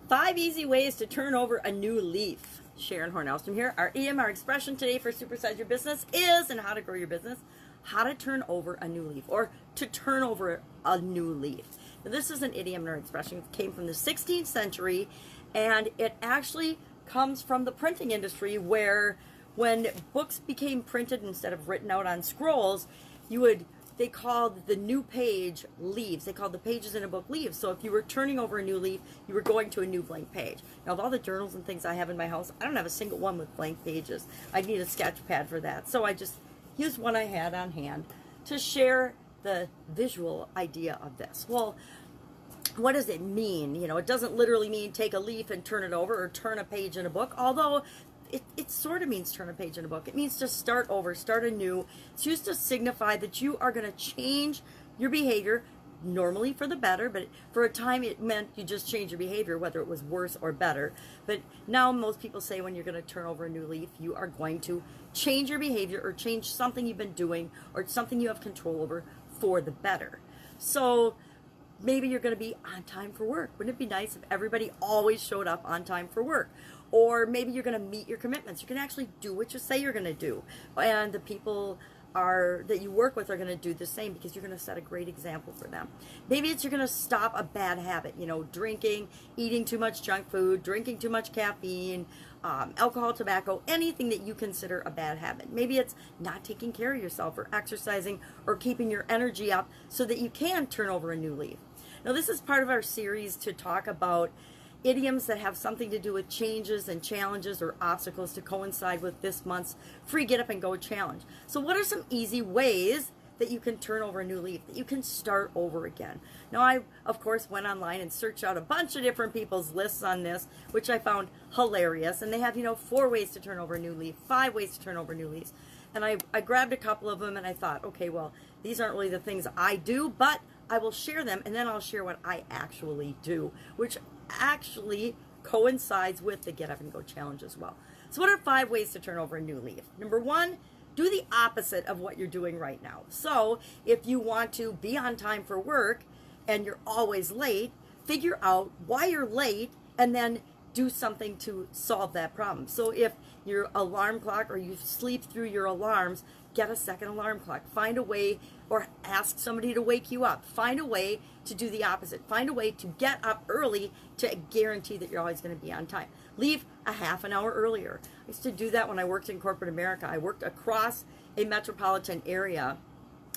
5 easy ways to turn over a new leaf. Sharon Horne-Ellstrom here. Our idiom, our expression today for Supersize Your Business is, and how to grow your business, how to turn over a new leaf, or to turn over a new leaf. Now, this is an idiom or expression. It came from the 16th century, and it actually comes from the printing industry, where when books became printed instead of written out on scrolls, they called the new page leaves. They called the pages in a book leaves. So if you were turning over a new leaf, you were going to a new blank page. Now, of all the journals and things I have in my house, I don't have a single one with blank pages. I need a sketch pad for that. So I just used one I had on hand to share the visual idea of this. Well, what does it mean? You know, it doesn't literally mean take a leaf and turn it over or turn a page in a book, although it sort of means turn a page in a book. It means to start over, start anew. It's used to signify that you are going to change your behavior, normally for the better, but for a time it meant you just change your behavior, whether it was worse or better. But now most people say when you're going to turn over a new leaf, you are going to change your behavior or change something you've been doing or something you have control over for the better. So maybe you're going to be on time for work. Wouldn't it be nice if everybody always showed up on time for work? Or maybe you're going to meet your commitments. You can actually do what you say you're going to do. And the people that you work with are going to do the same, because you're going to set a great example for them. Maybe you're going to stop a bad habit, you know, drinking, eating too much junk food, drinking too much caffeine, alcohol, tobacco, anything that you consider a bad habit. Maybe it's not taking care of yourself or exercising or keeping your energy up so that you can turn over a new leaf. Now, this is part of our series to talk about idioms that have something to do with changes and challenges or obstacles to coincide with this month's free Get Up and Go challenge. So what are some easy ways that you can turn over a new leaf, that you can start over again? Now, I, of course, went online and searched out a bunch of different people's lists on this, which I found hilarious. And they have, 4 ways to turn over a new leaf, 5 ways to turn over new leaves. And I grabbed a couple of them and I thought, okay, well, these aren't really the things I do, but I will share them, and then I'll share what I actually do, which actually coincides with the Get Up and Go challenge as well. So what are 5 ways to turn over a new leaf? Number 1, do the opposite of what you're doing right now. So if you want to be on time for work and you're always late, figure out why you're late and then do something to solve that problem. So if your alarm clock, or you sleep through your alarms, get a second alarm clock. Find a way, or ask somebody to wake you up. Find a way to do the opposite. Find a way to get up early to guarantee that you're always going to be on time. Leave a half an hour earlier. I used to do that when I worked in corporate America. I worked across a metropolitan area,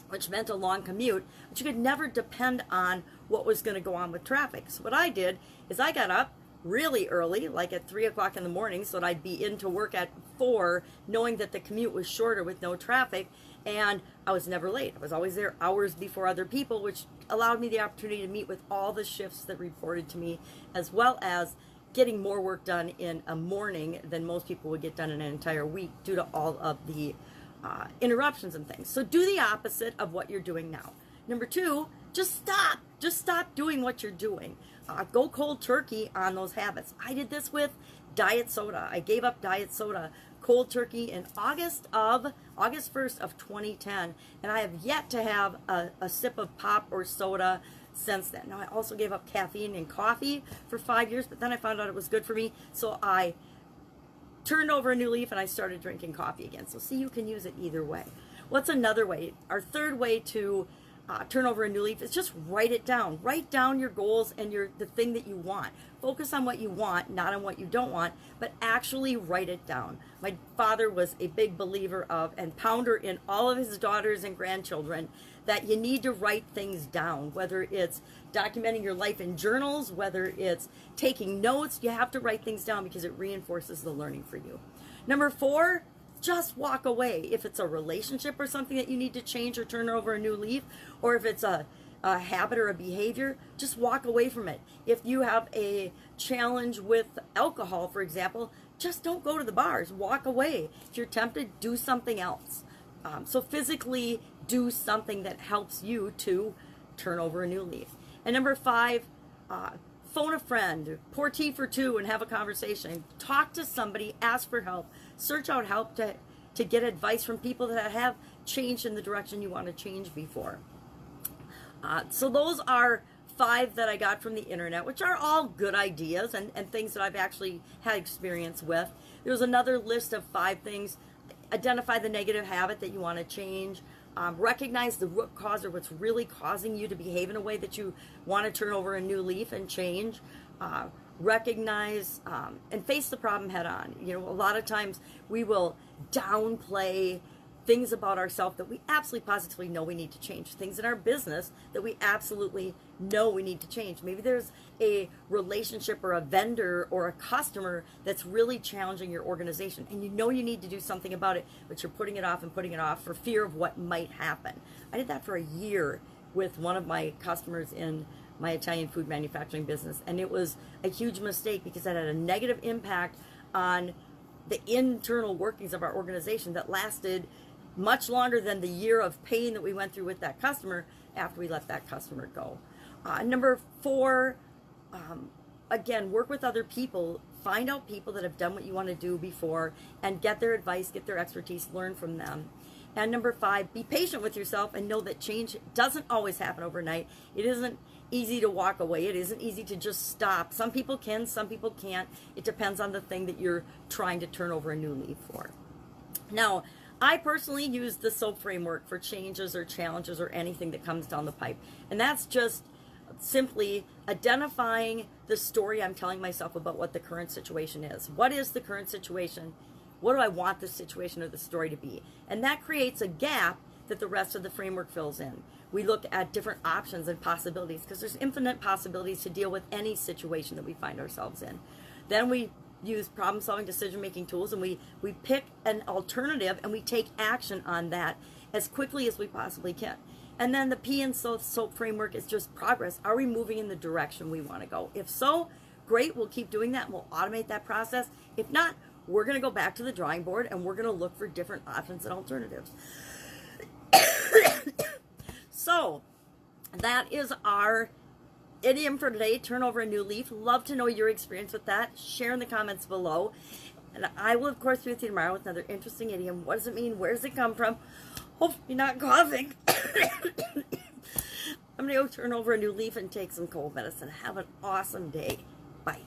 which meant a long commute, but you could never depend on what was going to go on with traffic. So what I did is I got up really early, like at 3 o'clock in the morning, so that I'd be into work at 4, knowing that the commute was shorter with no traffic, and I was never late. I was always there hours before other people, which allowed me the opportunity to meet with all the shifts that reported to me, as well as getting more work done in a morning than most people would get done in an entire week due to all of the interruptions and things. So do the opposite of what you're doing now. Number 2, just stop. Just stop doing what you're doing. Go cold turkey on those habits. I did this with diet soda. I gave up diet soda cold turkey in August 1st of 2010, and I have yet to have a sip of pop or soda since then. Now, I also gave up caffeine and coffee for 5 years, but then I found out it was good for me, so I turned over a new leaf and I started drinking coffee again. So see, you can use it either way. What's another way? Our third way to turn over a new leaf is just write it down. Write down your goals and the thing that you want. Focus on what you want, not on what you don't want, but actually write it down. My father was a big believer of, and pounder in all of his daughters and grandchildren, that you need to write things down, whether it's documenting your life in journals, whether it's taking notes. You have to write things down because it reinforces the learning for you. Number 4, just walk away. If it's a relationship or something that you need to change or turn over a new leaf, or if it's a habit or a behavior, just walk away from it. If you have a challenge with alcohol, for example, just don't go to the bars. Walk away. If you're tempted, do something else. So physically do something that helps you to turn over a new leaf. And number 5, phone a friend, pour tea for 2 and have a conversation. Talk to somebody, ask for help, search out help to get advice from people that have changed in the direction you want to change before. So those are 5 that I got from the internet, which are all good ideas and things that I've actually had experience with. There's another list of 5 things. Identify the negative habit that you want to change. Recognize the root cause, or what's really causing you to behave in a way that you want to turn over a new leaf and change. Recognize and face the problem head on. You know, a lot of times we will downplay things about ourselves that we absolutely positively know we need to change. Things in our business that we absolutely know we need to change. Maybe there's a relationship or a vendor or a customer that's really challenging your organization, and you know you need to do something about it, but you're putting it off and putting it off for fear of what might happen. I did that for a year with one of my customers in my Italian food manufacturing business, and it was a huge mistake because it had a negative impact on the internal workings of our organization that lasted much longer than the year of pain that we went through with that customer after we let that customer go. Number 4, again, work with other people. Find out people that have done what you want to do before and get their advice, get their expertise, learn from them. And number 5, be patient with yourself and know that change doesn't always happen overnight. It isn't easy to walk away. It isn't easy to just stop. Some people can, some people can't. It depends on the thing that you're trying to turn over a new leaf for. Now, I personally use the SOAP framework for changes or challenges or anything that comes down the pipe. And that's just simply identifying the story I'm telling myself about what the current situation is. What is the current situation? What do I want the situation or the story to be? And that creates a gap that the rest of the framework fills in. We look at different options and possibilities because there's infinite possibilities to deal with any situation that we find ourselves in. Then we use problem-solving decision-making tools, and we pick an alternative and we take action on that as quickly as we possibly can. And then the P in SOAP framework is just progress. Are we moving in the direction we want to go? If so, great, we'll keep doing that and we'll automate that process. If not, we're going to go back to the drawing board and we're going to look for different options and alternatives. So that is our idiom for today, turn over a new leaf. Love to know your experience with that. Share in the comments below. And I will, of course, be with you tomorrow with another interesting idiom. What does it mean? Where does it come from? Hopefully not coughing. I'm going to go turn over a new leaf and take some cold medicine. Have an awesome day. Bye.